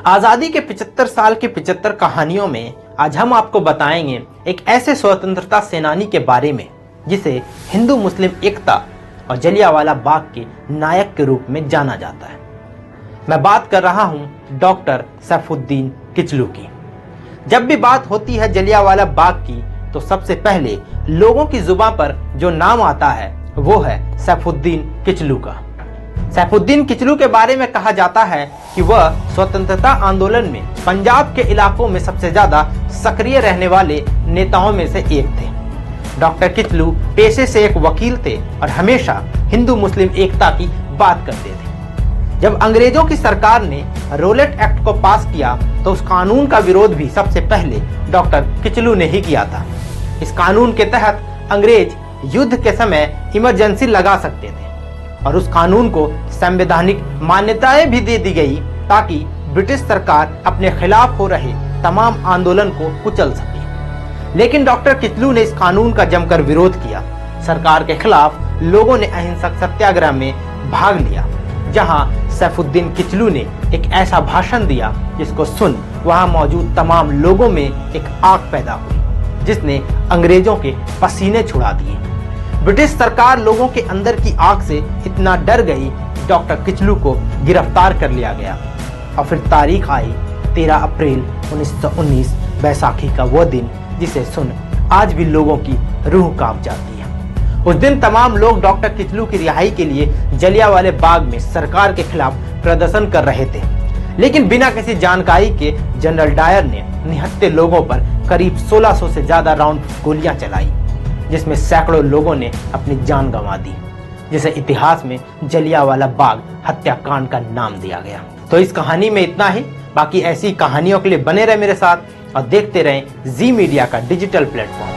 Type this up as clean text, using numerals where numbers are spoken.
आजादी के 75 साल की 75 कहानियों में आज हम आपको बताएंगे एक ऐसे स्वतंत्रता सेनानी के बारे में जिसे हिंदू मुस्लिम एकता और जलियांवाला बाग के नायक के रूप में जाना जाता है। मैं बात कर रहा हूं डॉक्टर सैफुद्दीन किचलू की। जब भी बात होती है जलियांवाला बाग की तो सबसे पहले लोगों की जुबान पर जो नाम आता है वो है सैफुद्दीन किचलू का। सैफुद्दीन किचलू के बारे में कहा जाता है कि वह स्वतंत्रता आंदोलन में पंजाब के इलाकों में सबसे ज्यादा सक्रिय रहने वाले नेताओं में से एक थे। डॉक्टर किचलू पेशे से एक वकील थे और हमेशा हिंदू मुस्लिम एकता की बात करते थे। जब अंग्रेजों की सरकार ने रोलेट एक्ट को पास किया तो उस कानून का विरोध भी सबसे पहले डॉक्टर किचलू ने ही किया था। इस कानून के तहत अंग्रेज युद्ध के समय इमरजेंसी लगा सकते थे और उस कानून को संवैधानिक मान्यताएं भी दे दी गई ताकि ब्रिटिश सरकार अपने खिलाफ हो रहे तमाम आंदोलन को कुचल सके। लेकिन डॉक्टर किचलू ने इस कानून का जमकर विरोध किया। सरकार के खिलाफ लोगों ने अहिंसक सत्याग्रह में भाग लिया, जहां सैफुद्दीन किचलू ने एक ऐसा भाषण दिया जिसको सुन वहां मौजूद तमाम लोगों में एक आग पैदा हुई जिसने अंग्रेजों के पसीने छुड़ा दिए। ब्रिटिश सरकार लोगों के अंदर की आग से इतना डर गई डॉक्टर किचलू को गिरफ्तार कर लिया गया और फिर तारीख आई 13 अप्रैल 1919 बैसाखी का वो दिन जिसे सुन आज भी लोगों की रूह कांप जाती है। उस दिन तमाम लोग डॉक्टर किचलू की रिहाई के लिए जलियांवाले बाग में सरकार के खिलाफ प्रदर्शन कर रहे थे, लेकिन बिना किसी जानकारी के जनरल डायर ने निहत्थे लोगों पर करीब 1600 से ज्यादा राउंड गोलियां चलाई, जिसमें सैकड़ों लोगों ने अपनी जान गंवा दी, जिसे इतिहास में जलियांवाला बाग हत्याकांड का नाम दिया गया। तो इस कहानी में इतना ही। बाकी ऐसी कहानियों के लिए बने रहे मेरे साथ और देखते रहें जी मीडिया का डिजिटल प्लेटफॉर्म।